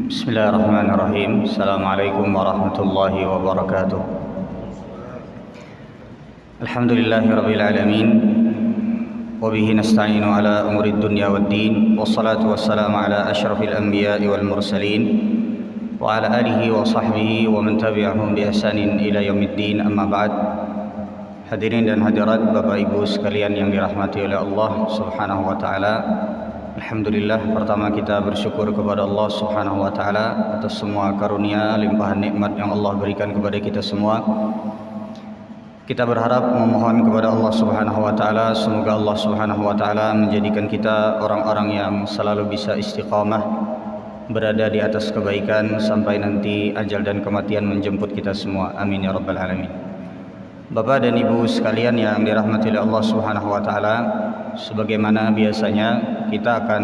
Bismillahirrahmanirrahim. Assalamualaikum warahmatullahi wabarakatuh. Alhamdulillahirabbil alamin. Wa bihi nasta'inu ala umuri dunya waddin. Wassalatu wassalamu ala asyrafil anbiya'i wal mursalin wa ala alihi wa sahbihi wa man tabi'ahum bi ihsanin ila yaumiddin. Amma ba'd. Hadirin dan hadirat Bapak Ibu sekalian yang dirahmati oleh Allah Subhanahu wa taala. Alhamdulillah, pertama kita bersyukur kepada Allah Subhanahu wa taala atas semua karunia limpahan nikmat yang Allah berikan kepada kita semua. Kita berharap memohon kepada Allah Subhanahu wa taala semoga Allah Subhanahu wa taala menjadikan kita orang-orang yang selalu bisa istiqamah berada di atas kebaikan sampai nanti ajal dan kematian menjemput kita semua. Amin ya rabbal alamin. Bapak dan Ibu sekalian yang dirahmati oleh Allah Subhanahu wa taala, sebagaimana biasanya kita akan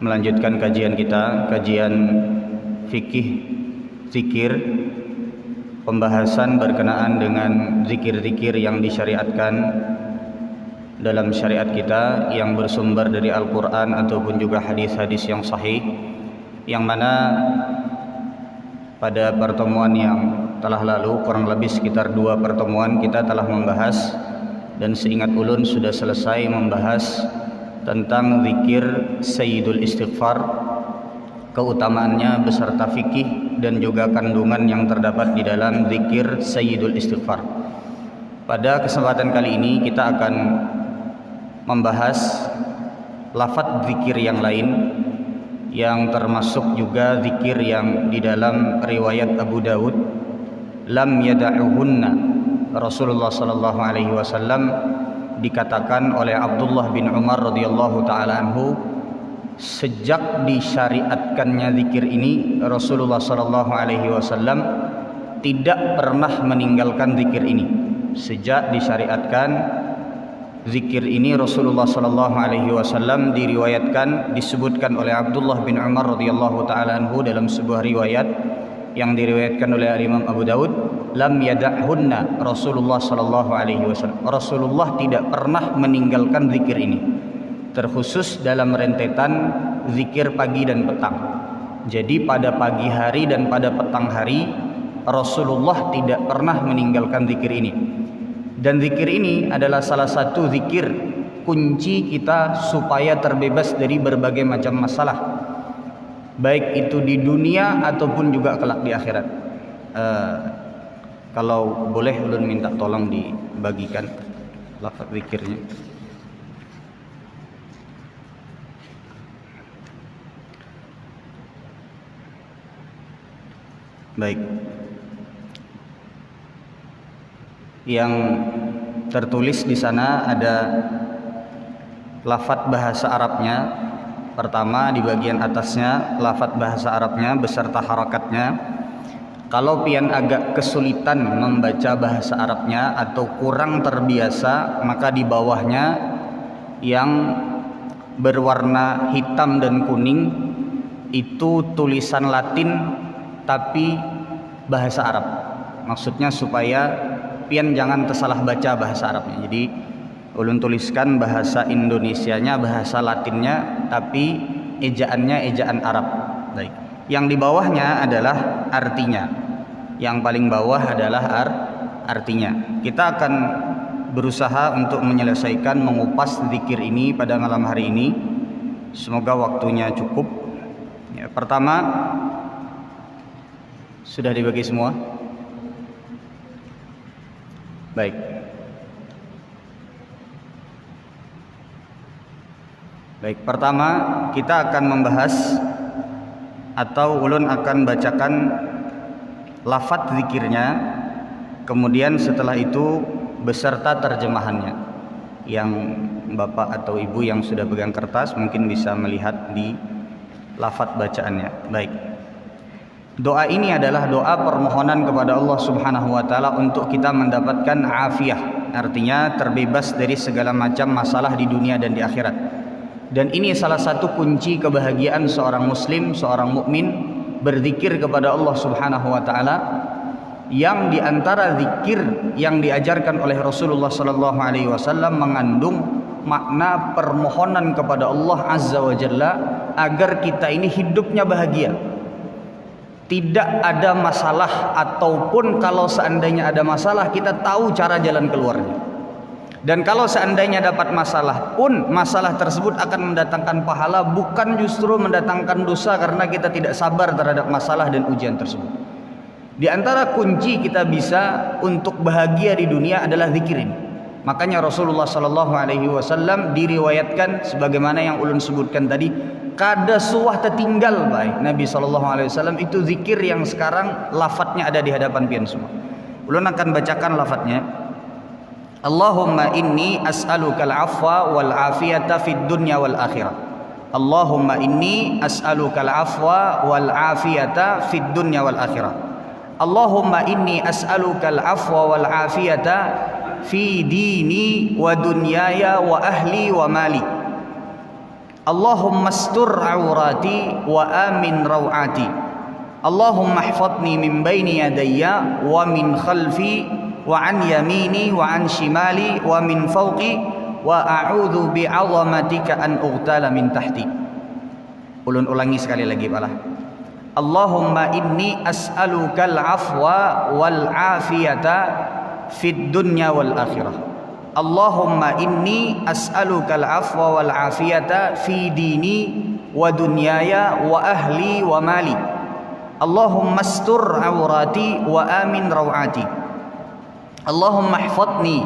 melanjutkan kajian kita, kajian fikih zikir, pembahasan berkenaan dengan zikir-zikir yang disyariatkan dalam syariat kita yang bersumber dari Al-Quran ataupun juga hadis-hadis yang sahih, yang mana pada pertemuan yang telah lalu, kurang lebih sekitar 2 pertemuan, kita telah membahas dan seingat ulun sudah selesai membahas tentang zikir Sayyidul Istighfar, keutamaannya beserta fikih dan juga kandungan yang terdapat di dalam zikir Sayyidul Istighfar. Pada kesempatan kali ini kita akan membahas lafaz zikir yang lain yang termasuk juga zikir yang di dalam riwayat Abu Dawud, lam yada'uhunna. Rasulullah sallallahu alaihi wasallam dikatakan oleh Abdullah bin Umar radhiyallahu taala anhu, sejak disyariatkannya zikir ini Rasulullah sallallahu alaihi wasallam tidak pernah meninggalkan zikir ini. Sejak disyariatkan zikir ini Rasulullah sallallahu alaihi wasallam diriwayatkan, disebutkan oleh Abdullah bin Umar radhiyallahu taala anhu dalam sebuah riwayat yang diriwayatkan oleh Imam Abu Dawud, lam yada'hunna Rasulullah sallallahu alaihi wasallam. Rasulullah tidak pernah meninggalkan zikir ini, terkhusus dalam rentetan zikir pagi dan petang. Jadi pada pagi hari dan pada petang hari Rasulullah tidak pernah meninggalkan zikir ini. Dan zikir ini adalah salah satu zikir kunci kita supaya terbebas dari berbagai macam masalah, baik itu di dunia ataupun juga kelak di akhirat. Kalau boleh ulun minta tolong dibagikan lafaz zikirnya. Baik. Yang tertulis di sana ada lafaz bahasa Arabnya. Pertama di bagian atasnya lafaz bahasa Arabnya beserta harakatnya. Kalau pian agak kesulitan membaca bahasa Arabnya atau kurang terbiasa, maka di bawahnya yang berwarna hitam dan kuning itu tulisan Latin tapi bahasa Arab. Maksudnya supaya pian jangan tersalah baca bahasa Arabnya. Jadi ulun tuliskan bahasa Indonesianya, bahasa Latinnya, tapi ejaannya ejaan Arab. Baik. Yang di bawahnya adalah artinya. Yang paling bawah adalah artinya. Kita akan berusaha untuk menyelesaikan mengupas zikir ini pada malam hari ini. Semoga waktunya cukup. Ya, pertama, sudah dibagi semua? Baik. Baik, pertama kita akan membahas atau ulun akan bacakan lafaz zikirnya, kemudian setelah itu beserta terjemahannya. Yang Bapak atau Ibu yang sudah pegang kertas mungkin bisa melihat di lafaz bacaannya. Baik. Doa ini adalah doa permohonan kepada Allah Subhanahu wa taala untuk kita mendapatkan afiah, artinya terbebas dari segala macam masalah di dunia dan di akhirat. Dan ini salah satu kunci kebahagiaan seorang muslim, seorang mukmin, berzikir kepada Allah Subhanahu wa taala, yang di antara zikir yang diajarkan oleh Rasulullah sallallahu alaihi wasallam mengandung makna permohonan kepada Allah Azza wa Jalla agar kita ini hidupnya bahagia. Tidak ada masalah, ataupun kalau seandainya ada masalah kita tahu cara jalan keluarnya. Dan kalau seandainya dapat masalah pun, masalah tersebut akan mendatangkan pahala, bukan justru mendatangkan dosa karena kita tidak sabar terhadap masalah dan ujian tersebut. Di antara kunci kita bisa untuk bahagia di dunia adalah zikirin. Makanya Rasulullah sallallahu alaihi wasallam diriwayatkan sebagaimana yang ulun sebutkan tadi, kada suah tertinggal baik Nabi sallallahu alaihi wasallam itu zikir yang sekarang lafadznya ada di hadapan pian semua. Ulun akan bacakan lafadznya. Allahumma inni as'alukal afwa wal afiyata fid dunya wal akhirah. Allahumma inni as'alukal afwa wal afiyata fid dunya wal akhirah. Allahumma inni as'alukal afwa wal afiyata fi dini wa dunyaya wa ahli wa mali. Allahumma astur awrati wa amin rawati. Allahumma ihfadni min baini yadayya wa min khalfi wa an yamini wa an shimali wa min fawqi wa a'udzu bi'azamatika an ughtala min tahti. Ulun ulangi sekali lagi pala. Allahumma inni as'alukal afwa wal afiyata fid dunya wal akhirah. Allahumma inni as'alukal afwa wal afiyata fi dini wa dunyaya wa ahli wa mali. Allahumma astur awrati wa amin rawati. Allahumma ihfadni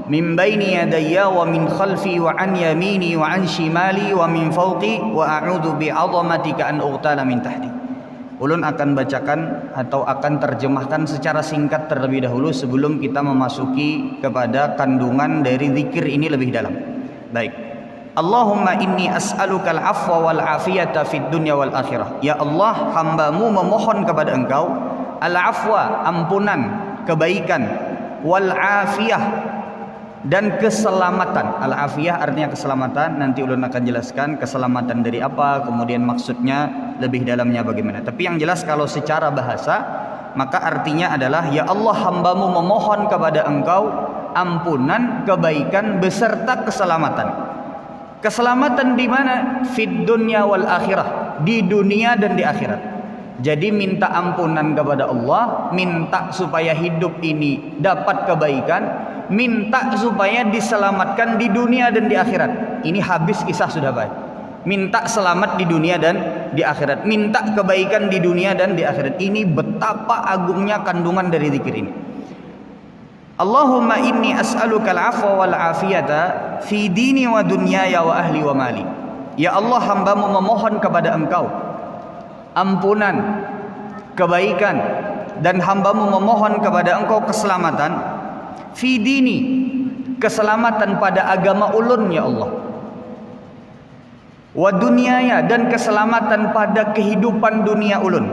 min baini yadayya wa min khalfi wa an yamini wa an shimali wa min fawqi wa a'udzu bi'azamatika an ughtala min tahti. Ulun akan bacakan atau akan terjemahkan secara singkat terlebih dahulu sebelum kita memasuki kepada kandungan dari zikir ini lebih dalam. Baik. Allahumma inni as'alukal afwa wal afiyata fid dunya wal akhirah. Ya Allah, hamba-Mu memohon kepada Engkau al-afwa, ampunan, kebaikan, wal afiyah, dan keselamatan. Al afiyah artinya keselamatan. Nanti ulun akan jelaskan keselamatan dari apa, kemudian maksudnya lebih dalamnya bagaimana. Tapi yang jelas kalau secara bahasa maka artinya adalah ya Allah, hamba-Mu memohon kepada Engkau ampunan, kebaikan beserta keselamatan. Keselamatan di mana? Fid dunya wal akhirah, di dunia dan di akhirat. Jadi minta ampunan kepada Allah, minta supaya hidup ini dapat kebaikan, minta supaya diselamatkan di dunia dan di akhirat. Ini habis kisah sudah baik. Minta selamat di dunia dan di akhirat, minta kebaikan di dunia dan di akhirat. Ini betapa agungnya kandungan dari zikir ini. Allahumma inni as'alukal afwa wal afiyata fi dini wa dunyaya wa ahli wa mali. Ya Allah, hamba-Mu memohon kepada Engkau ampunan, kebaikan, dan hamba-Mu memohon kepada Engkau keselamatan fi dini, keselamatan pada agama ulun ya Allah, wa dunyaya, dan keselamatan pada kehidupan dunia ulun,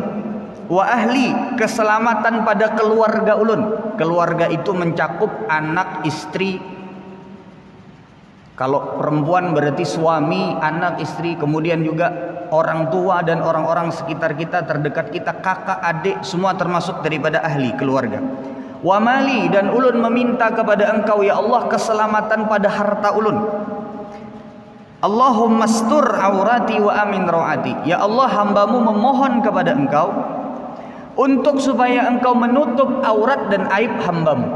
wa ahli, keselamatan pada keluarga ulun. Keluarga itu mencakup anak, istri. Kalau perempuan berarti suami, anak, istri, kemudian juga orang tua dan orang-orang sekitar kita, terdekat kita, kakak, adik, semua termasuk daripada ahli keluarga. Wa mali, dan ulun meminta kepada Engkau ya Allah keselamatan pada harta ulun. Allahumma astur aurati wa amin rawati. Ya Allah, hamba-Mu memohon kepada Engkau untuk supaya Engkau menutup aurat dan aib hamba-Mu.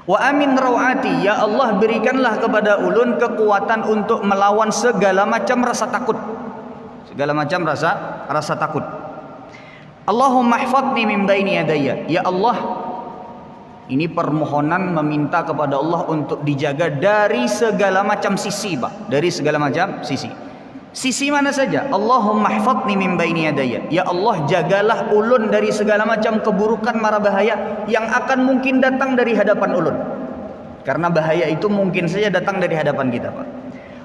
Wa amin rawati, ya Allah berikanlah kepada ulun kekuatan untuk melawan segala macam rasa takut. Segala macam rasa takut. Allahumma ihfadni min baini yadayya. Ya Allah, ini permohonan meminta kepada Allah untuk dijaga dari segala macam sisi, Pak. Dari segala macam sisi. Sisi mana saja? Allahumma ihfadni min baini yadayya. Ya Allah, jagalah ulun dari segala macam keburukan, mara bahaya yang akan mungkin datang dari hadapan ulun. Karena bahaya itu mungkin saja datang dari hadapan kita, Pak.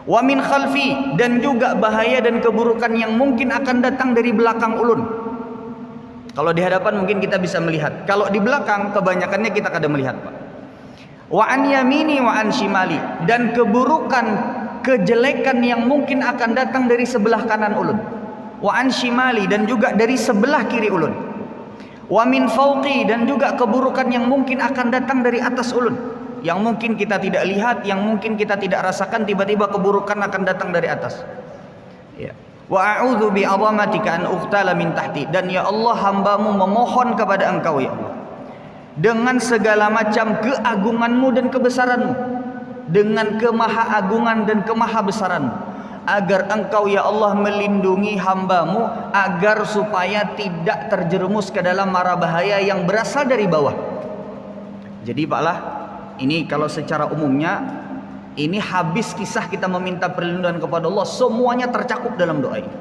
Wa min khalfi, dan juga bahaya dan keburukan yang mungkin akan datang dari belakang ulun. Kalau di hadapan mungkin kita bisa melihat. Kalau di belakang kebanyakannya kita kada melihat, Pak. Wa an yamini wa an shimali, dan keburukan, kejelekan yang mungkin akan datang dari sebelah kanan ulun. Wa an shimali, dan juga dari sebelah kiri ulun. Wa min fawqi, dan juga keburukan yang mungkin akan datang dari atas ulun. yang mungkin kita tidak lihat, yang mungkin kita tidak rasakan, tiba-tiba keburukan akan datang dari atas. Ya. Wa a'udzu bi'azamatika an uqtala min tahti. Dan ya Allah, hambamu memohon kepada engkau ya Allah, dengan segala macam keagunganmu dan kebesaranmu, dengan kemahaagungan dan kemahabesaranmu, agar engkau ya Allah melindungi hambamu agar supaya tidak terjerumus ke dalam mara bahaya yang berasal dari bawah. Jadi Paklah, ini kalau secara umumnya ini habis kisah kita meminta perlindungan kepada Allah, semuanya tercakup dalam doa ini.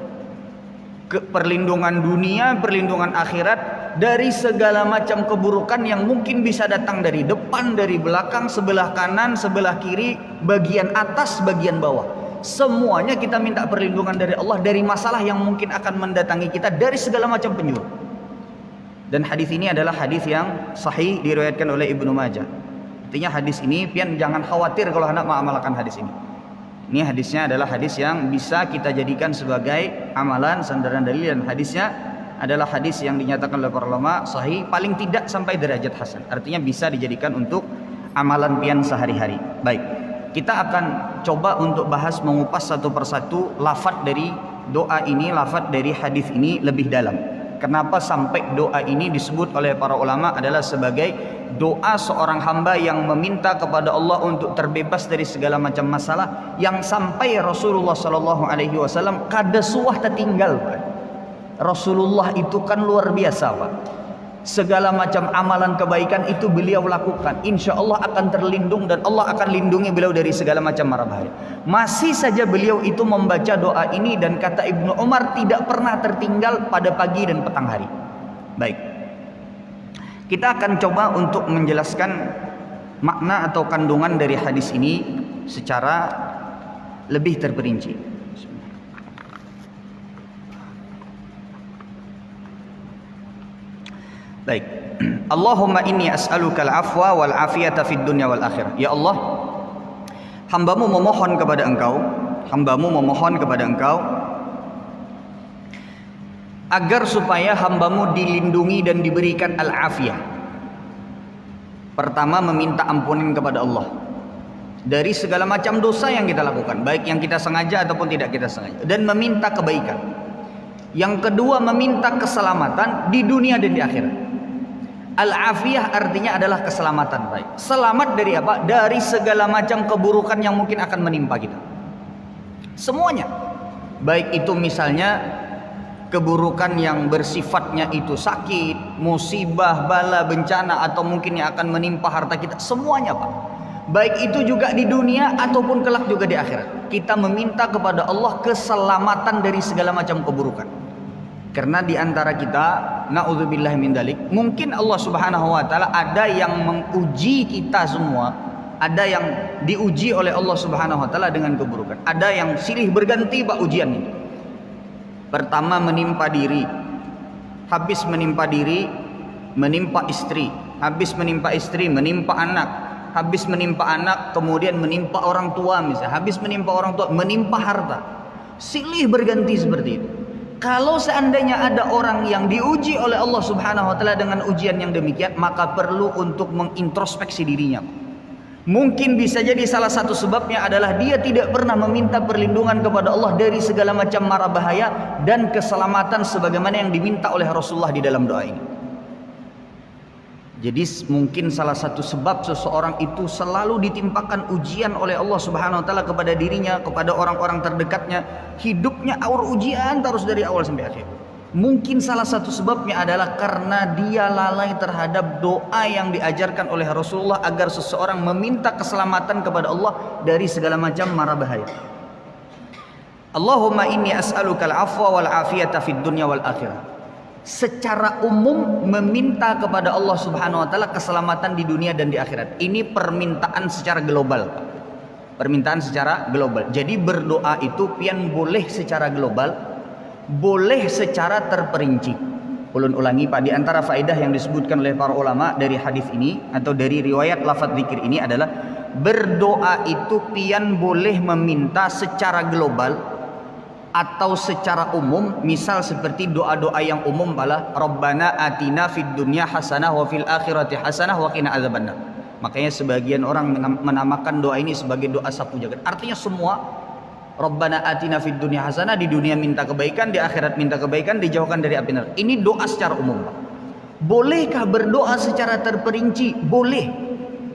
Perlindungan dunia, perlindungan akhirat dari segala macam keburukan yang mungkin bisa datang dari depan, dari belakang, sebelah kanan, sebelah kiri, bagian atas, bagian bawah. Semuanya kita minta perlindungan dari Allah dari masalah yang mungkin akan mendatangi kita dari segala macam penjuru. Dan hadis ini adalah hadis yang sahih, diriwayatkan oleh Ibnu Majah. Artinya hadis ini pian jangan khawatir kalau hendak mengamalkan hadis ini. Ini hadisnya adalah hadis yang bisa kita jadikan sebagai amalan, sandaran dalil, dan hadisnya adalah hadis yang dinyatakan oleh para ulama sahih, paling tidak sampai derajat hasan. Artinya bisa dijadikan untuk amalan pian sehari-hari. Baik, kita akan coba untuk bahas, mengupas satu persatu lafaz dari doa ini, lafaz dari hadis ini lebih dalam. Kenapa sampai doa ini disebut oleh para ulama adalah sebagai doa seorang hamba yang meminta kepada Allah untuk terbebas dari segala macam masalah, yang sampai Rasulullah SAW kada suah tertinggal. Rasulullah itu kan luar biasa, Pak. Segala macam amalan kebaikan itu beliau lakukan, insya Allah akan terlindung dan Allah akan lindungi beliau dari segala macam mara bahaya. Masih saja beliau itu membaca doa ini, dan kata Ibnu Umar tidak pernah tertinggal pada pagi dan petang hari. Baik, kita akan coba untuk menjelaskan makna atau kandungan dari hadis ini secara lebih terperinci. Baik. Allahumma inni as'aluka al-afwa wal afiyata fid dunya wal akhirah. Ya Allah, hambamu memohon kepada engkau, agar supaya hambamu dilindungi dan diberikan al-afiyah. Pertama, meminta ampunan kepada Allah dari segala macam dosa yang kita lakukan, baik yang kita sengaja ataupun tidak kita sengaja, dan meminta kebaikan. Yang kedua, meminta keselamatan di dunia dan di akhirat. Al-afiyah artinya adalah keselamatan, baik. Selamat dari apa? Dari segala macam keburukan yang mungkin akan menimpa kita. Semuanya. Baik itu misalnya keburukan yang bersifatnya itu sakit, musibah, bala, bencana, atau mungkin yang akan menimpa harta kita. Semuanya, Pak. Baik itu juga di dunia ataupun kelak juga di akhirat. Kita meminta kepada Allah keselamatan dari segala macam keburukan. Karena di antara kita, na'udzubillah min dalik, mungkin Allah Subhanahu wa taala ada yang menguji kita semua, ada yang diuji oleh Allah Subhanahu wa taala dengan keburukan. Ada yang silih berganti Pak ujian itu. Pertama menimpa diri, habis menimpa diri, menimpa istri, habis menimpa istri, menimpa anak, habis menimpa anak, kemudian menimpa orang tua misalnya, habis menimpa orang tua, menimpa harta. Silih berganti seperti itu. Kalau seandainya ada orang yang diuji oleh Allah Subhanahu wa taala dengan ujian yang demikian, maka perlu untuk mengintrospeksi dirinya. Mungkin bisa jadi salah satu sebabnya adalah dia tidak pernah meminta perlindungan kepada Allah dari segala macam mara bahaya dan keselamatan sebagaimana yang diminta oleh Rasulullah di dalam doa ini. Jadi mungkin salah satu sebab seseorang itu selalu ditimpakan ujian oleh Allah Subhanahu wa taala kepada dirinya, kepada orang-orang terdekatnya, hidupnya aur ujian terus dari awal sampai akhir. Mungkin salah satu sebabnya adalah karena dia lalai terhadap doa yang diajarkan oleh Rasulullah agar seseorang meminta keselamatan kepada Allah dari segala macam mara bahaya. Allahumma inni as'aluka al-afwa wal afiyata fid dunya wal akhirah. Secara umum meminta kepada Allah Subhanahu wa taala keselamatan di dunia dan di akhirat. Ini permintaan secara global. Permintaan secara global. Jadi berdoa itu pian boleh secara global, boleh secara terperinci. Ulun ulangi Pak, di antara faedah yang disebutkan oleh para ulama dari hadis ini atau dari riwayat lafaz zikir ini adalah berdoa itu pian boleh meminta secara global atau secara umum. Misal seperti doa-doa yang umum bala Rabbana atina fid dunya hasanah wa fil akhirati hasanah wa qina adzabannar. Makanya sebagian orang menamakan doa ini sebagai doa sapu jagat. Artinya semua, Rabbana atina fid dunya hasanah, di dunia minta kebaikan, di akhirat minta kebaikan, dijauhkan dari api neraka. Ini doa secara umum, Pak. Bolehkah berdoa secara terperinci? Boleh.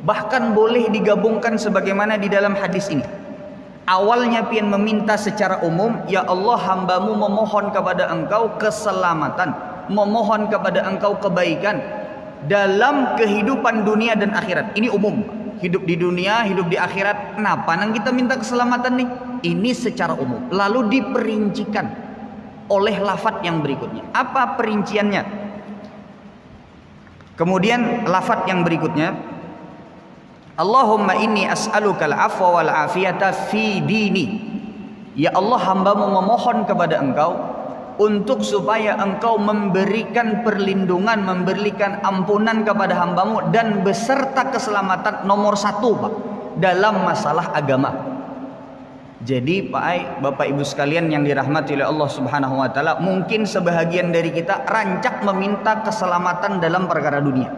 Bahkan boleh digabungkan sebagaimana di dalam hadis ini. Awalnya pian meminta secara umum, ya Allah, hambamu memohon kepada engkau keselamatan, memohon kepada engkau kebaikan dalam kehidupan dunia dan akhirat. Ini umum, hidup di dunia, hidup di akhirat. Kenapa nang kita minta keselamatan nih? Ini secara umum. Lalu diperincikan oleh lafadz yang berikutnya. Apa perinciannya? Kemudian lafadz yang berikutnya, Allahumma inni as'alukal afwa wal afiyata fi dini. Ya Allah, hambamu memohon kepada engkau untuk supaya engkau memberikan perlindungan, memberikan ampunan kepada hambamu dan beserta keselamatan nomor satu, Pak, dalam masalah agama. Jadi Pak Ai, Bapak Ibu sekalian yang dirahmati oleh Allah Subhanahu wa taala, mungkin sebahagian dari kita rancak meminta keselamatan dalam perkara dunia,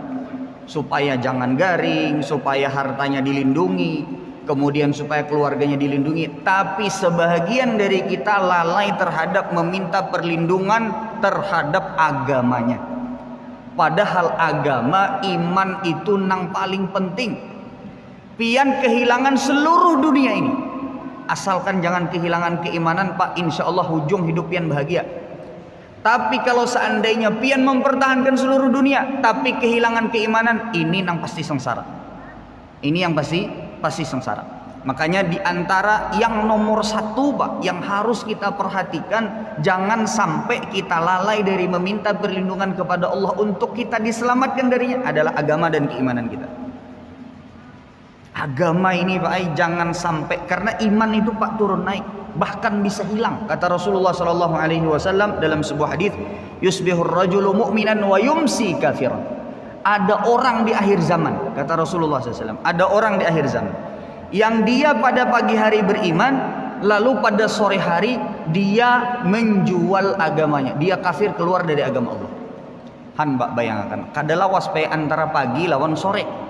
supaya jangan garing, supaya hartanya dilindungi, kemudian supaya keluarganya dilindungi. Tapi sebahagian dari kita lalai terhadap meminta perlindungan terhadap agamanya. Padahal agama, iman itu nang paling penting. Pian kehilangan seluruh dunia ini, asalkan jangan kehilangan keimanan, Pak, insya Allah ujung hidup pian bahagia. Tapi kalau seandainya pian mempertahankan seluruh dunia tapi kehilangan keimanan, ini nang pasti sengsara. Ini yang pasti sengsara. Makanya diantara yang nomor satu, Pak, yang harus kita perhatikan, jangan sampai kita lalai dari meminta perlindungan kepada Allah untuk kita diselamatkan darinya, adalah agama dan keimanan kita. Agama ini, Pak, jangan sampai, karena iman itu, Pak, turun naik, bahkan bisa hilang. Kata Rasulullah SAW dalam sebuah hadis, yusbihur rajulu mu'minan wa yumsi kafiran. Ada orang di akhir zaman, kata Rasulullah SAW, ada orang di akhir zaman yang dia pada pagi hari beriman, lalu pada sore hari dia menjual agamanya, dia kafir, keluar dari agama Allah. Han, Mbak, bayangkan, kadalah waspai antara pagi lawan sore.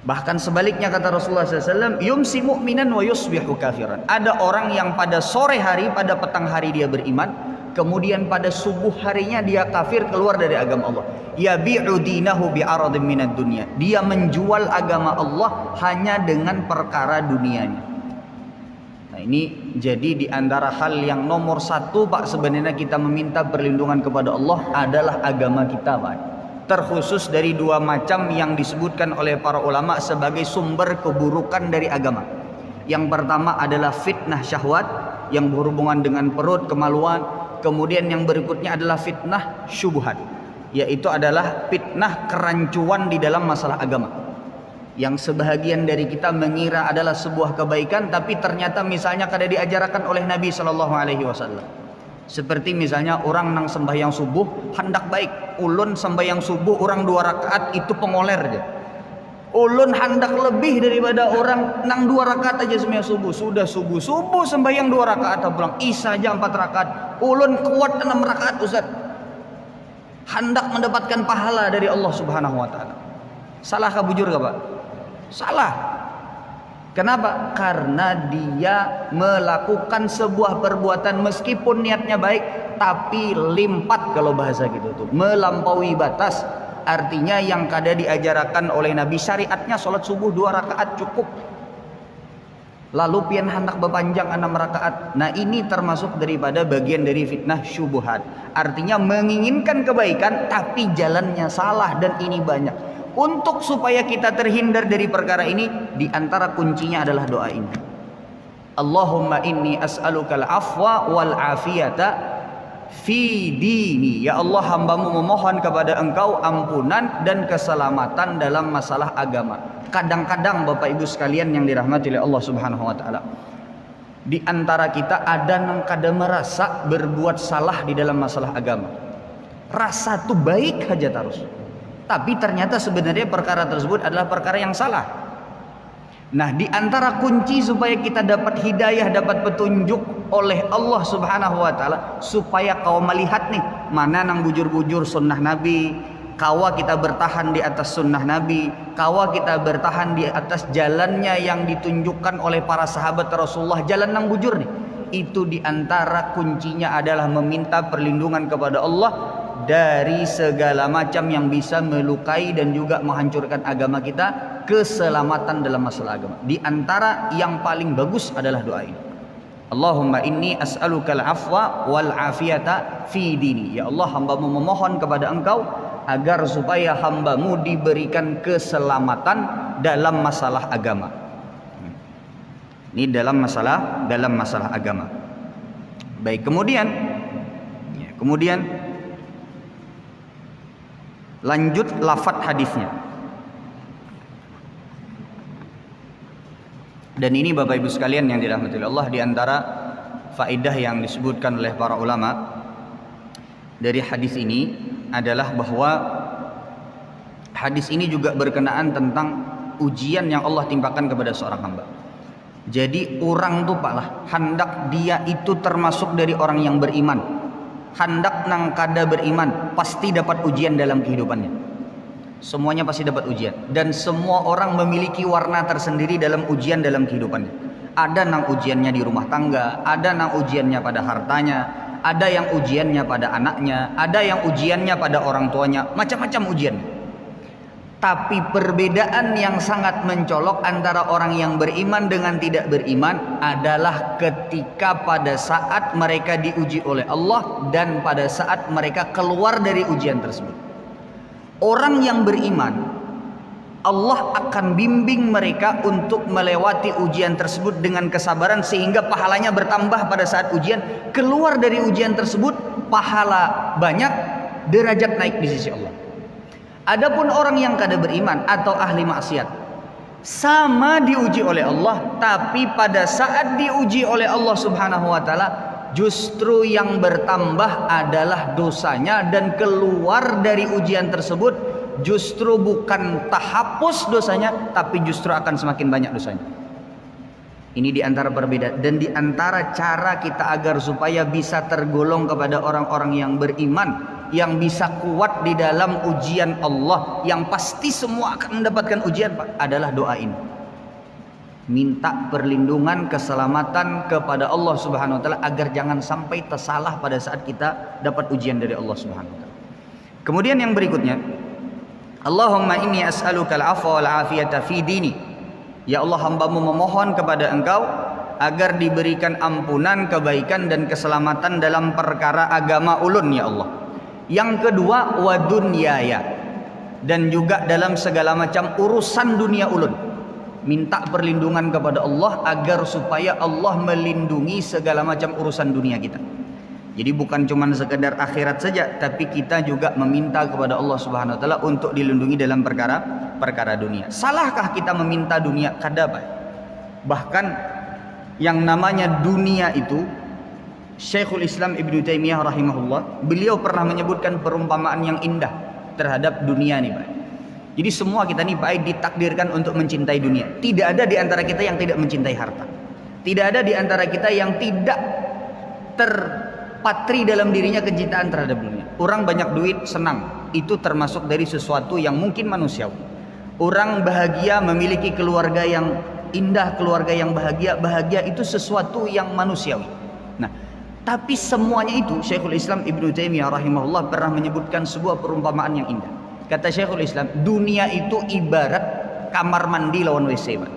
Bahkan sebaliknya, kata Rasulullah SAW, yumsi mu'minan wa yusbihu kafiran. Ada orang yang pada sore hari, pada petang hari dia beriman, kemudian pada subuh harinya dia kafir, keluar dari agama Allah. Yabi'u dinahu bi'aradin minad dunya. Dia menjual agama Allah hanya dengan perkara dunianya. Nah, ini jadi di antara hal yang nomor satu, Pak, sebenarnya kita meminta perlindungan kepada Allah adalah agama kita, Pak. Terkhusus dari dua macam yang disebutkan oleh para ulama sebagai sumber keburukan dari agama. Yang pertama adalah fitnah syahwat yang berhubungan dengan perut, kemaluan. Kemudian yang berikutnya adalah fitnah syubhat, yaitu adalah fitnah kerancuan di dalam masalah agama, yang sebahagian dari kita mengira adalah sebuah kebaikan, tapi ternyata misalnya kada diajarkan oleh Nabi SAW. Seperti misalnya orang nang sembahyang subuh hendak baik, ulun sembahyang subuh orang 2 rakaat itu pengoler aja. Ulun hendak lebih daripada orang nang 2 rakaat aja sembahyang subuh. Sudah subuh sembahyang 2 rakaat pulang, isya aja 4 rakaat. Ulun kuat 6 rakaat, Ustaz. Hendak mendapatkan pahala dari Allah Subhanahu wa taala. Salah kah bujur kah, Pak? Salah. Kenapa? Karena dia melakukan sebuah perbuatan meskipun niatnya baik, tapi limpat kalau bahasa gitu tuh, melampaui batas. Artinya yang kada diajarkan oleh Nabi, syariatnya sholat subuh 2 rakaat cukup, lalu pian hendak berpanjang 6 rakaat. Nah, ini termasuk daripada bagian dari fitnah syubhat. Artinya menginginkan kebaikan tapi jalannya salah, dan ini banyak. Untuk supaya kita terhindar dari perkara ini, di antara kuncinya adalah doa ini. Allahumma inni as'alukal afwa wal afiyata fi dini. Ya Allah, hambamu memohon kepada engkau ampunan dan keselamatan dalam masalah agama. Kadang-kadang Bapak Ibu sekalian yang dirahmati oleh Allah Subhanahu wa taala, di antara kita ada yang kada merasa berbuat salah di dalam masalah agama. Rasa tuh baik aja terus, tapi ternyata sebenarnya perkara tersebut adalah perkara yang salah. Nah, di antara kunci supaya kita dapat hidayah, dapat petunjuk oleh Allah Subhanahu wa taala, supaya kau melihat nih mana nang bujur-bujur sunnah Nabi, kawa kita bertahan di atas sunnah Nabi, kawa kita bertahan di atas jalannya yang ditunjukkan oleh para sahabat Rasulullah, jalan nang bujur nih. Itu diantara kuncinya adalah meminta perlindungan kepada Allah dari segala macam yang bisa melukai dan juga menghancurkan agama kita, keselamatan dalam masalah agama. Di antara yang paling bagus adalah doa ini. Allahumma inni as'alukal afwa wal afiyata fi dini. Ya Allah, hambamu memohon kepada engkau agar supaya hambamu diberikan keselamatan dalam masalah agama. Ini dalam masalah agama. Baik, kemudian lanjut lafadz hadisnya. Dan ini Bapak Ibu sekalian yang dirahmati Allah, di antara faedah yang disebutkan oleh para ulama dari hadis ini adalah bahwa hadis ini juga berkenaan tentang ujian yang Allah timpakan kepada seorang hamba. Jadi orang tuh Pak lah, hendak dia itu termasuk dari orang yang beriman, hendak nang kada beriman, pasti dapat ujian dalam kehidupannya. Semuanya pasti dapat ujian, dan semua orang memiliki warna tersendiri dalam ujian dalam kehidupannya. Ada nang ujiannya di rumah tangga, ada nang ujiannya pada hartanya, ada yang ujiannya pada anaknya, ada yang ujiannya pada orang tuanya, macam-macam ujian. Tapi perbedaan yang sangat mencolok antara orang yang beriman dengan tidak beriman adalah ketika pada saat mereka diuji oleh Allah dan pada saat mereka keluar dari ujian tersebut. Orang yang beriman, Allah akan bimbing mereka untuk melewati ujian tersebut dengan kesabaran sehingga pahalanya bertambah pada saat ujian. Keluar dari ujian tersebut, pahala banyak, derajat naik di sisi Allah. Adapun orang yang kada beriman atau ahli maksiat, sama diuji oleh Allah, tapi pada saat diuji oleh Allah Subhanahu wa taala, justru yang bertambah adalah dosanya, dan keluar dari ujian tersebut justru bukan terhapus dosanya, tapi justru akan semakin banyak dosanya. Ini diantara perbedaan dan diantara cara kita agar supaya bisa tergolong kepada orang-orang yang beriman, yang bisa kuat di dalam ujian Allah, yang pasti semua akan mendapatkan ujian, Pak, adalah doa ini. Minta perlindungan, keselamatan kepada Allah Subhanahu wa taala agar jangan sampai tersalah pada saat kita dapat ujian dari Allah Subhanahu wa taala. Kemudian yang berikutnya, Allahumma inni as'aluka al-'afwa wal 'afiyata fi dini. Ya Allah, hambamu memohon kepada engkau agar diberikan ampunan, kebaikan dan keselamatan dalam perkara agama ulun, ya Allah. Yang kedua, wa dunyaya, dan juga dalam segala macam urusan dunia ulun. Minta perlindungan kepada Allah agar supaya Allah melindungi segala macam urusan dunia kita. Jadi bukan cuma sekedar akhirat saja, tapi kita juga meminta kepada Allah Subhanahu wa taala untuk dilindungi dalam perkara dunia. Salahkah kita meminta dunia? Kada, Pak. Bahkan yang namanya dunia itu, Syekhul Islam Ibnu Taimiyah rahimahullah, beliau pernah menyebutkan perumpamaan yang indah terhadap dunia nih, Pak. Jadi semua kita nih, Pak, ditakdirkan untuk mencintai dunia. Tidak ada di antara kita yang tidak mencintai harta. Tidak ada di antara kita yang tidak terpatri dalam dirinya kecintaan terhadap dunia. Orang banyak duit senang, itu termasuk dari sesuatu yang mungkin manusiawi. Orang bahagia memiliki keluarga yang indah, keluarga yang bahagia itu sesuatu yang manusiawi. Nah, tapi semuanya itu Syekhul Islam Ibnu Taimiyah rahimahullah pernah menyebutkan sebuah perumpamaan yang indah. Kata Syekhul Islam, dunia itu ibarat kamar mandi lawan WC, Pak.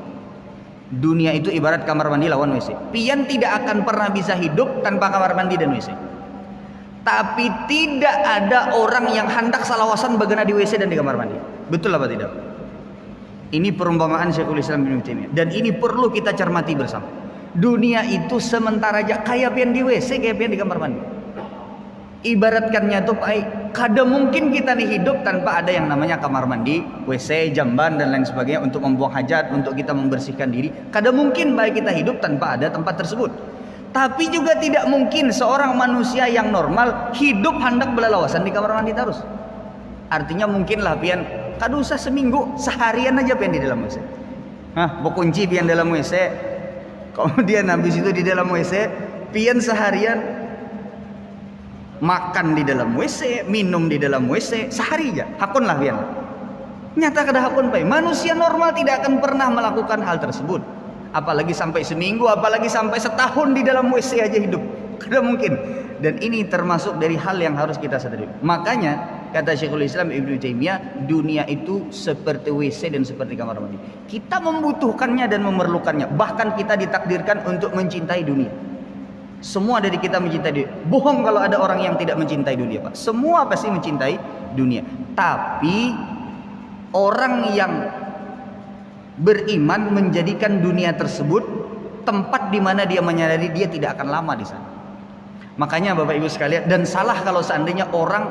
Dunia itu ibarat kamar mandi lawan WC. Pian tidak akan pernah bisa hidup tanpa kamar mandi dan WC. Tapi tidak ada orang yang hendak salawasan bagana di WC dan di kamar mandi. Betul apa tidak? Ini perumpamaan Syekhul Islam Ibnu Taimiyah, dan ini perlu kita cermati bersama. Dunia itu sementara aja kayak pian di WC, kayak pian di kamar mandi. Ibaratkannya tuh, Pak, kada mungkin kita nih hidup tanpa ada yang namanya kamar mandi, WC, jamban dan lain sebagainya untuk membuang hajat, untuk kita membersihkan diri. Kada mungkin baik kita hidup tanpa ada tempat tersebut. Tapi juga tidak mungkin seorang manusia yang normal hidup hendak belalawasan di kamar mandi terus. Artinya mungkinlah pian kada usah seminggu, seharian aja pian di dalam WC. Berkunci pian dalam WC. Kemudian habis itu di dalam WC pian seharian. makan di dalam WC, minum di dalam WC sehari aja. Hakun lah pian. Nyata kada hakun pai. Manusia normal tidak akan pernah melakukan hal tersebut. Apalagi sampai seminggu, apalagi sampai setahun di dalam WC aja hidup. Kada mungkin. Dan ini termasuk dari hal yang harus kita sadari. Makanya kata Syekhul Islam Ibnu Taimiyah, dunia itu seperti WC dan seperti kamar mandi. Kita membutuhkannya dan memerlukannya. Bahkan kita ditakdirkan untuk mencintai dunia. Semua dari kita mencintai dunia. Bohong kalau ada orang yang tidak mencintai dunia, Pak. Semua pasti mencintai dunia. Tapi orang yang beriman menjadikan dunia tersebut tempat di mana dia menyadari dia tidak akan lama di sana. Makanya Bapak Ibu sekalian, dan salah kalau seandainya orang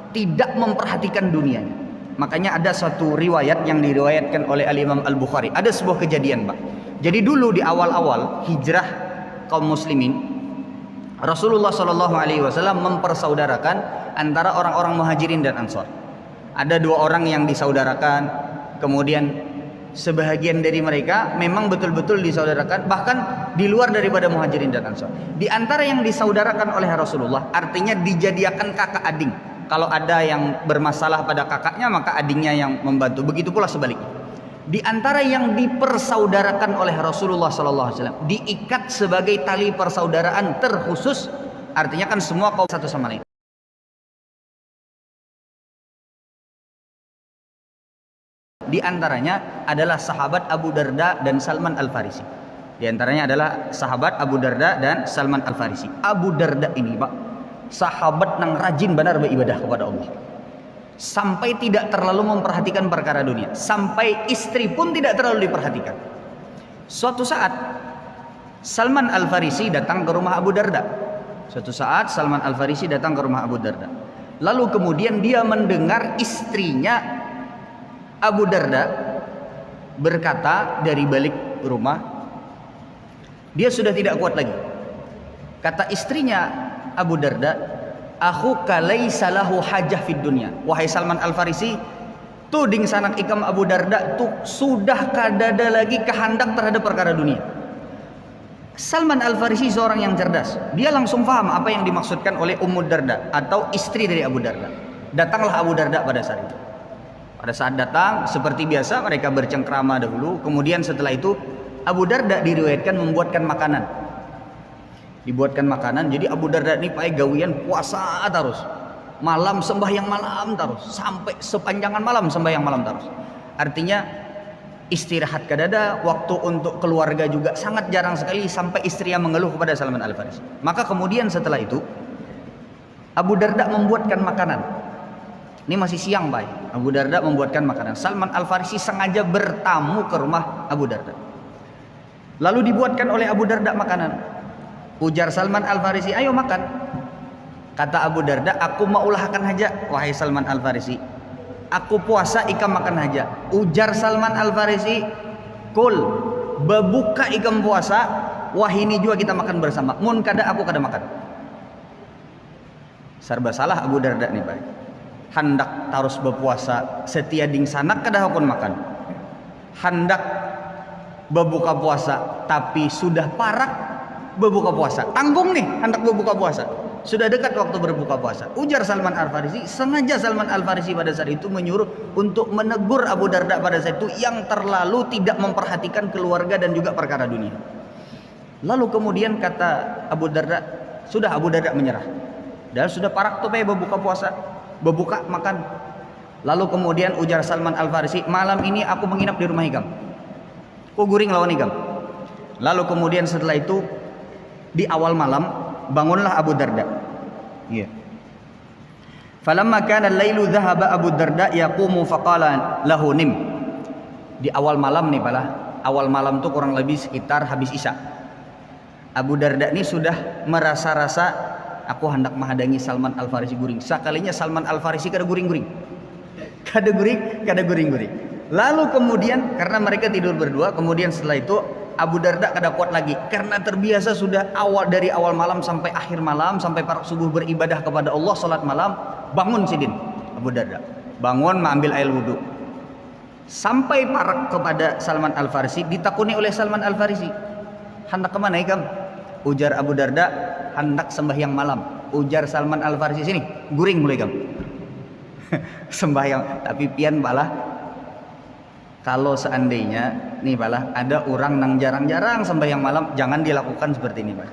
tidak memperhatikan dunianya. Makanya ada suatu riwayat yang diriwayatkan oleh Al-Imam Al-Bukhari. Ada sebuah kejadian, Pak. Jadi dulu di awal-awal hijrah kaum muslimin, Rasulullah SAW mempersaudarakan antara orang-orang muhajirin dan ansor. Ada dua orang yang disaudarakan, kemudian sebahagian dari mereka memang betul-betul disaudarakan, bahkan di luar daripada muhajirin dan ansor. Di antara yang disaudarakan oleh Rasulullah, artinya dijadikan kakak adik. Kalau ada yang bermasalah pada kakaknya, maka adiknya yang membantu. Begitu pula sebaliknya. Di antara yang dipersaudarakan oleh Rasulullah SAW, diikat sebagai tali persaudaraan terkhusus, artinya kan semua kaum satu sama lain. Di antaranya adalah sahabat Abu Darda dan Salman Al-Farisi. Di antaranya adalah sahabat Abu Darda dan Salman Al-Farisi. Abu Darda ini, Pak, sahabat yang rajin benar beribadah kepada Allah. Sampai tidak terlalu memperhatikan perkara dunia. Sampai istri pun tidak terlalu diperhatikan. Suatu saat Salman Al-Farisi datang ke rumah Abu Darda. Suatu saat Salman Al-Farisi datang ke rumah Abu Darda. Lalu kemudian dia mendengar istrinya Abu Darda berkata dari balik rumah, dia sudah tidak kuat lagi. Kata istrinya Abu Darda, "Akhuka laisa lahu hajah fid dunya." Wahai Salman Al-Farisi, tu ding sanak ikam Abu Darda tu sudah kadada lagi kehendak terhadap perkara dunia. Salman Al-Farisi seorang yang cerdas. Dia langsung paham apa yang dimaksudkan oleh Ummu Darda atau istri dari Abu Darda. Datanglah Abu Darda pada saat itu. Pada saat datang, seperti biasa mereka bercengkrama dahulu. Kemudian setelah itu Abu Darda diriwayatkan membuatkan makanan. Dibuatkan makanan. Jadi Abu Darda ini pakai gawian puasa terus. Malam sembahyang malam terus. Sampai sepanjangan malam sembahyang malam terus. Artinya istirahat kadada, waktu untuk keluarga juga sangat jarang sekali, sampai istrinya mengeluh kepada Salman Al-Farisi. Maka kemudian setelah itu Abu Darda membuatkan makanan. Ini masih siang, Pak. Abu Darda membuatkan makanan. Salman Al-Farisi sengaja bertamu ke rumah Abu Darda. Lalu dibuatkan oleh Abu Darda makanan. Ujar Salman Al-Farisi, "Ayo makan." Kata Abu Darda, "Aku mau ulahkan haja, wahai Salman Al-Farisi. Aku puasa, ikam makan haja." Ujar Salman Al-Farisi, "Kul, berbuka ikam puasa, wah ini juga kita makan bersama. Mun kada aku kada makan." Serba salah Abu Darda nih, Pak. Hendak tarus berpuasa setia ding sanak kada hakun makan. Hendak berbuka puasa tapi sudah parak berbuka puasa. Tanggung nih hendak berbuka puasa. Sudah dekat waktu berbuka puasa. Ujar Salman Al-Farisi, sengaja Salman Al-Farisi pada saat itu menyuruh untuk menegur Abu Darda pada saat itu yang terlalu tidak memperhatikan keluarga dan juga perkara dunia. Lalu kemudian kata Abu Darda, sudah Abu Darda menyerah. Dan sudah parak tuh berbuka puasa. Berbuka makan. Lalu kemudian ujar Salman Al-Farisi, "Malam ini aku menginap di rumah Hikam. Ku guring lawan Hikam." Lalu kemudian setelah itu di awal malam bangunlah Abu Darda. Iya. Falamma kana al-lailu dhahaba Abu Darda yaqumu faqala lahu nim. Di awal malam nih, Pak. Awal malam tuh kurang lebih sekitar habis Isya. Abu Darda ini sudah merasa-rasa, aku hendak menghadangi Salman Al-Farisi guring. Sekalinya Salman Al-Farisi kada guring-guring. Kada guring-guring. Lalu kemudian karena mereka tidur berdua, kemudian setelah itu Abu Darda kada kuat lagi karena terbiasa sudah dari awal malam sampai akhir malam, sampai parak subuh beribadah kepada Allah, salat malam. Bangun sidin Abu Darda. Bangun mengambil air wudu. Sampai parak kepada Salman Al-Farisi, ditakuni oleh Salman Al-Farisi, "Hendak kemana ikam?" Ujar Abu Darda, "Hendak sembahyang malam." Ujar Salman Al Farisi, sini guring mulai kamu. Sembahyang, tapi pian balah kalau seandainya nih balah ada orang nang jarang-jarang sembahyang malam, jangan dilakukan seperti ini, Pak.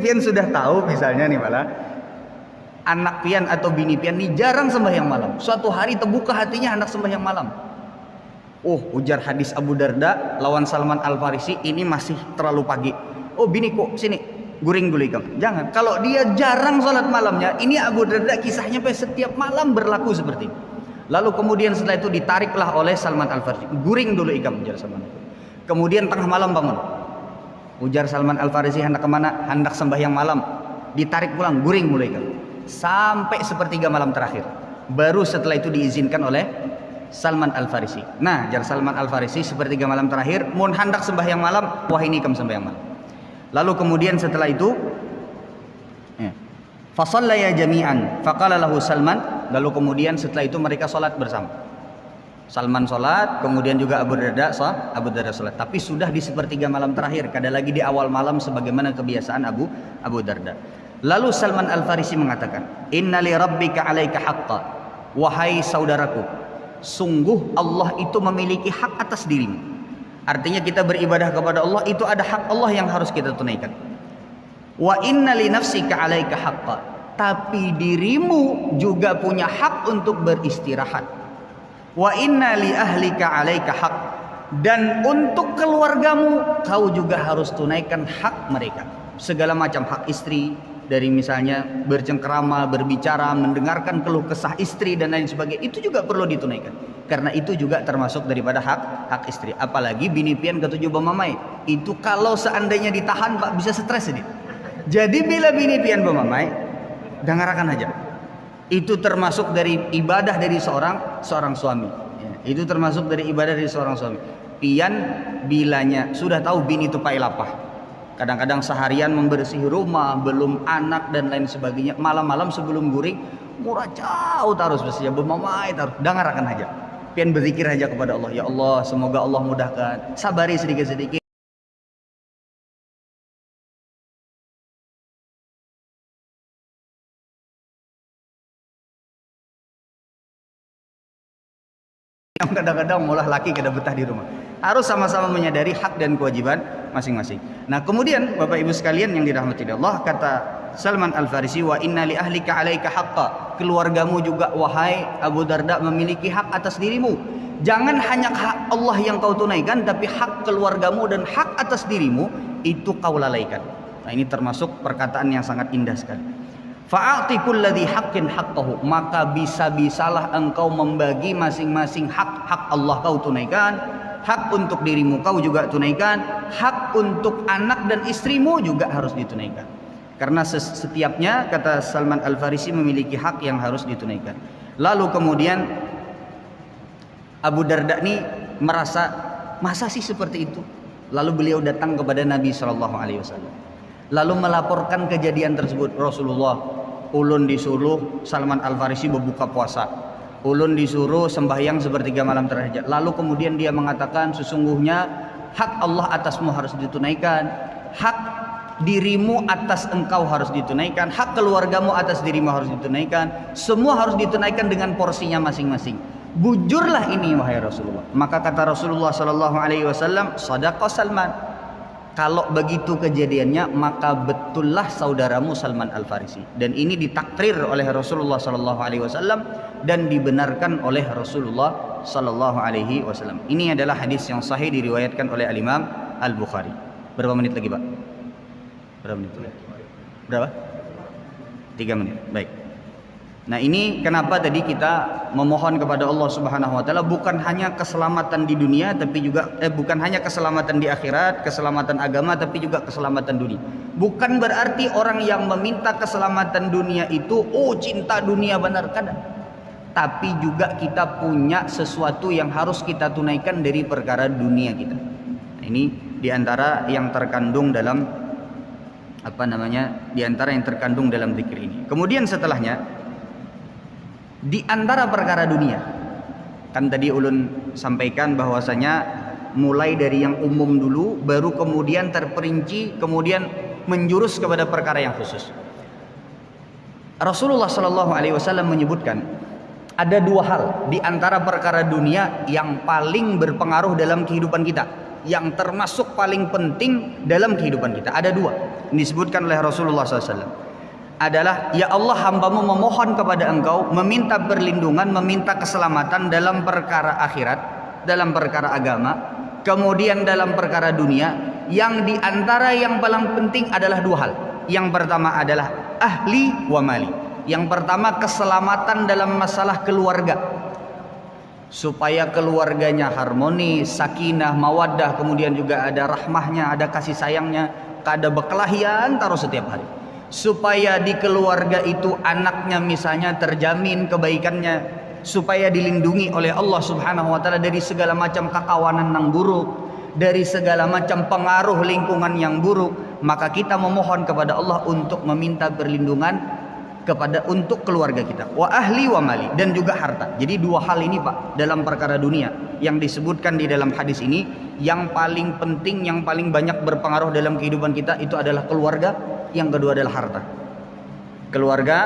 Pian sudah tahu misalnya nih balah anak pian atau bini pian nih jarang sembahyang malam. Suatu hari terbuka hatinya anak sembahyang malam. Oh, ujar hadis Abu Darda lawan Salman Al Farisi, ini masih terlalu pagi. Oh bini kok sini guring dulu kamu. Jangan. Kalau dia jarang sholat malamnya, ini Abu Darda kisahnya setiap malam berlaku seperti ini. Lalu kemudian setelah itu ditariklah oleh Salman Al Farisi. Guring dulu kamu, ujar Salman. Kemudian tengah malam bangun. Ujar Salman Al Farisi, hendak kemana? Hendak sembahyang malam. Ditarik pulang, guring mulai kamu. Sampai sepertiga malam terakhir. Baru setelah itu diizinkan oleh Salman Al Farisi. Nah, jar Salman Al Farisi sepertiga malam terakhir, mun hendak sembahyang malam, wah ini kamu sembahyang malam. Lalu kemudian setelah itu fasallaya jami'an faqala lahu Salman, lalu kemudian setelah itu mereka salat bersama. Salman salat, kemudian juga Abu Darda salat, tapi sudah di sepertiga malam terakhir, kada lagi di awal malam sebagaimana kebiasaan Abu Darda. Lalu Salman Al Farisi mengatakan, "Inna li rabbika 'alaika haqqan." Wahai saudaraku, sungguh Allah itu memiliki hak atas dirimu. Artinya kita beribadah kepada Allah itu ada hak Allah yang harus kita tunaikan. Wa inna li nafsika 'alaika haqqan. Tapi dirimu juga punya hak untuk beristirahat. Wa inna li ahlika 'alaika haqq. Dan untuk keluargamu kau juga harus tunaikan hak mereka. Segala macam hak istri, dari misalnya bercengkerama, berbicara, mendengarkan keluh kesah istri dan lain sebagainya, itu juga perlu ditunaikan. Karena itu juga termasuk daripada hak istri. Apalagi bini pian ketujuh bemamai, itu kalau seandainya ditahan Pak bisa stres ini. Jadi bila bini pian bemamai, dengarkan aja. Itu termasuk dari ibadah dari seorang suami. Ya, itu termasuk dari ibadah dari seorang suami. Pian bilanya sudah tahu bini itu pai lapah. Kadang-kadang seharian membersih rumah, belum anak dan lain sebagainya. Malam-malam sebelum guring, muracau terus bersih, bemamai terus. Dengarkan aja. Pian berzikir aja kepada Allah. Ya Allah, semoga Allah mudahkan. Sabari sedikit-sedikit. Kadang-kadang mulah laki kada betah di rumah. Harus sama-sama menyadari hak dan kewajiban masing-masing. Nah, kemudian Bapak Ibu sekalian yang dirahmati Allah, kata Salman Al Farisi, wa inna li ahlika 'alaika haqqan. Keluargamu juga wahai Abu Darda memiliki hak atas dirimu. Jangan hanya hak Allah yang kau tunaikan, tapi hak keluargamu dan hak atas dirimu itu kau lalaikan. Nah, ini termasuk perkataan yang sangat indah sekali. Fa'ati kulladzi haqqin haqqahu, maka bisa-bisalah engkau membagi masing-masing hak Allah kau tunaikan, hak untuk dirimu kau juga tunaikan, hak untuk anak dan istrimu juga harus ditunaikan. Karena setiapnya, kata Salman Al Farisi, memiliki hak yang harus ditunaikan. Lalu kemudian Abu Darda ini merasa, masa sih seperti itu? Lalu beliau datang kepada Nabi SAW. Lalu melaporkan kejadian tersebut. Rasulullah, ulun disuruh Salman Al Farisi berbuka puasa, ulun disuruh sembahyang sepertiga malam terakhir. Lalu kemudian dia mengatakan, sesungguhnya hak Allah atasmu harus ditunaikan, hak dirimu atas engkau harus ditunaikan, hak keluargamu atas dirimu harus ditunaikan, semua harus ditunaikan dengan porsinya masing-masing. Bujurlah ini wahai Rasulullah. Maka kata Rasulullah SAW, Shadaqa Salman. Kalau begitu kejadiannya, maka betullah saudaramu Salman Al Farisi. Dan ini ditakrir oleh Rasulullah SAW dan dibenarkan oleh Rasulullah SAW. Ini adalah hadis yang sahih, diriwayatkan oleh Al-Imam Al-Bukhari. Berapa menit lagi Pak? Berapa menit lagi? Berapa? 3 menit. Baik. Nah, ini kenapa tadi kita memohon kepada Allah Subhanahu wa taala bukan hanya keselamatan di dunia, tapi juga bukan hanya keselamatan di akhirat, keselamatan agama, tapi juga keselamatan dunia. Bukan berarti orang yang meminta keselamatan dunia itu cinta dunia benar, kan? Tapi juga kita punya sesuatu yang harus kita tunaikan dari perkara dunia kita. Nah, ini diantara yang terkandung dalam diantara yang terkandung dalam zikir ini. Kemudian setelahnya, di antara perkara dunia, kan tadi ulun sampaikan bahwasanya mulai dari yang umum dulu, baru kemudian terperinci, kemudian menjurus kepada perkara yang khusus. Rasulullah Shallallahu Alaihi Wasallam menyebutkan ada dua hal di antara perkara dunia yang paling berpengaruh dalam kehidupan kita, yang termasuk paling penting dalam kehidupan kita. Ada dua disebutkan oleh Rasulullah SAW. Adalah, ya Allah, hambamu memohon kepada engkau, meminta perlindungan, meminta keselamatan dalam perkara akhirat, dalam perkara agama, kemudian dalam perkara dunia, yang di antara yang paling penting adalah dua hal. Yang pertama adalah ahli wa mali. Yang pertama keselamatan dalam masalah keluarga, supaya keluarganya harmoni, sakinah, mawaddah, kemudian juga ada rahmahnya, ada kasih sayangnya, ada bekelahian taruh setiap hari. Supaya di keluarga itu anaknya misalnya terjamin kebaikannya, supaya dilindungi oleh Allah Subhanahu wa taala dari segala macam kekawanan yang buruk, dari segala macam pengaruh lingkungan yang buruk. Maka kita memohon kepada Allah untuk meminta perlindungan untuk keluarga kita, wa ahli wa mali, dan juga harta. Jadi dua hal ini Pak dalam perkara dunia yang disebutkan di dalam hadis ini, yang paling penting, yang paling banyak berpengaruh dalam kehidupan kita itu adalah keluarga, yang kedua adalah harta. Keluarga,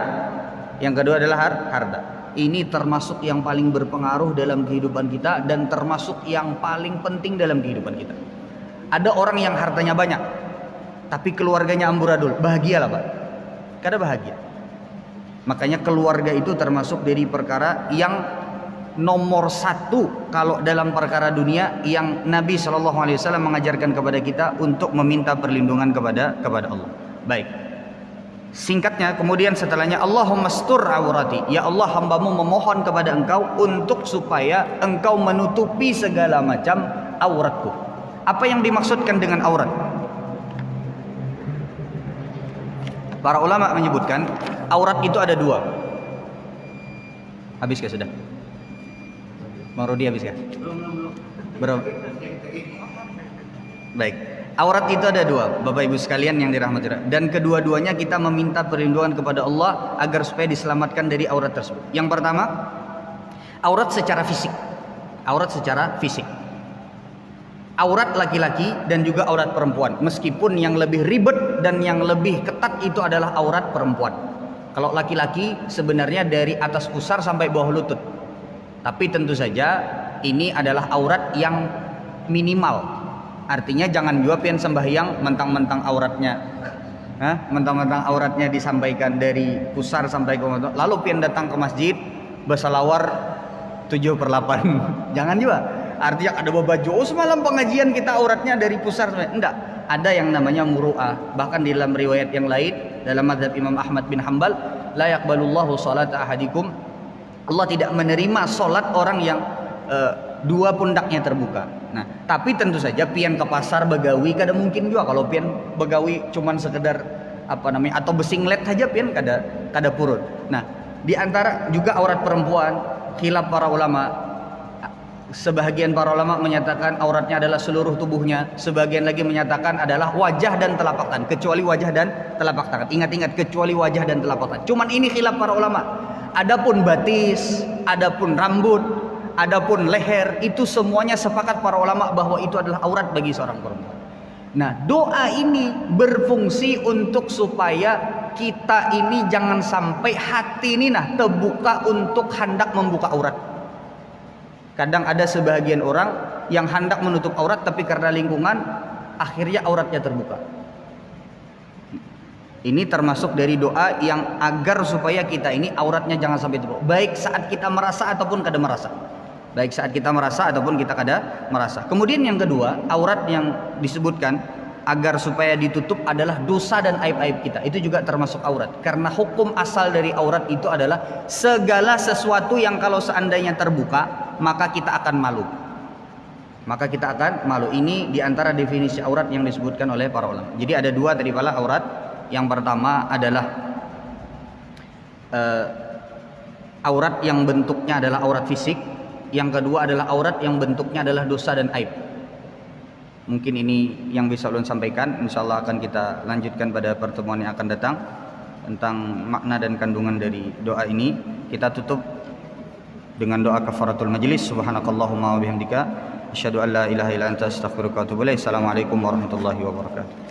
yang kedua adalah harta. Ini termasuk yang paling berpengaruh dalam kehidupan kita dan termasuk yang paling penting dalam kehidupan kita. Ada orang yang hartanya banyak tapi keluarganya amburadul, bahagialah Pak, kada bahagia. Makanya keluarga itu termasuk dari perkara yang nomor satu kalau dalam perkara dunia, yang Nabi SAW mengajarkan kepada kita untuk meminta perlindungan kepada Allah. Baik, singkatnya kemudian setelahnya, Allahumma stur awrati, ya Allah, hambamu memohon kepada engkau untuk supaya engkau menutupi segala macam auratku. Apa yang dimaksudkan dengan aurat? Para ulama menyebutkan aurat itu ada dua. Habis kah sudah? Bang Rudi habis kah? Belum. Baik. Aurat itu ada dua, Bapak Ibu sekalian yang dirahmati Allah. Dan kedua-duanya kita meminta perlindungan kepada Allah agar supaya diselamatkan dari aurat tersebut. Yang pertama, aurat secara fisik. Aurat secara fisik. Aurat laki-laki dan juga aurat perempuan. Meskipun yang lebih ribet dan yang lebih ketat itu adalah aurat perempuan. Kalau laki-laki sebenarnya dari atas pusar sampai bawah lutut. Tapi tentu saja ini adalah aurat yang minimal. Artinya jangan juga pian sembahyang mentang-mentang auratnya, mentang-mentang auratnya disampaikan dari pusar sampai ke bawah. Lalu pian datang ke masjid bersalawar 7/8. Jangan juga. Artinya ada baju, semalam pengajian kita auratnya dari pusar sampai. Enggak, ada yang namanya muru'ah. Bahkan di dalam riwayat yang lain, dalam mazhab Imam Ahmad bin Hanbal, la yaqbalullahu salata ahadikum, Allah tidak menerima solat orang yang dua pundaknya terbuka. Nah, tapi tentu saja pian ke pasar begawi kada mungkin juga. Kalau pian begawi cuman sekedar atau besinglet saja pian kada purut. Nah, di antara juga aurat perempuan, khilaf para ulama. Sebahagian para ulama menyatakan auratnya adalah seluruh tubuhnya, sebagian lagi menyatakan adalah wajah dan telapak tangan, kecuali wajah dan telapak tangan. Ingat-ingat, kecuali wajah dan telapak tangan. Cuman ini khilaf para ulama. Adapun batis, adapun rambut, adapun leher, itu semuanya sepakat para ulama bahwa itu adalah aurat bagi seorang perempuan. Nah, doa ini berfungsi untuk supaya kita ini jangan sampai hati ini terbuka untuk hendak membuka aurat. Kadang ada sebagian orang yang hendak menutup aurat tapi karena lingkungan akhirnya auratnya terbuka. Ini termasuk dari doa yang agar supaya kita ini auratnya jangan sampai terbuka. Baik saat kita merasa ataupun kada merasa. Baik saat kita merasa ataupun kita kada merasa. Kemudian yang kedua, aurat yang disebutkan agar supaya ditutup adalah dosa dan aib-aib kita. Itu juga termasuk aurat. Karena hukum asal dari aurat itu adalah segala sesuatu yang kalau seandainya terbuka, maka kita akan malu. Maka kita akan malu. Ini diantara definisi aurat yang disebutkan oleh para ulama. Jadi ada dua tadi pala aurat. Yang pertama adalah aurat yang bentuknya adalah aurat fisik. Yang kedua adalah aurat yang bentuknya adalah dosa dan aib. Mungkin ini yang bisa ulun sampaikan. InsyaAllah akan kita lanjutkan pada pertemuan yang akan datang tentang makna dan kandungan dari doa ini. Kita tutup dengan doa kafaratul majlis. Subhanakallahumma wa bihamdika asyhadu an la ilaha illa anta astaghfiruka wa atubu ilaik. Assalamualaikum warahmatullahi wabarakatuh.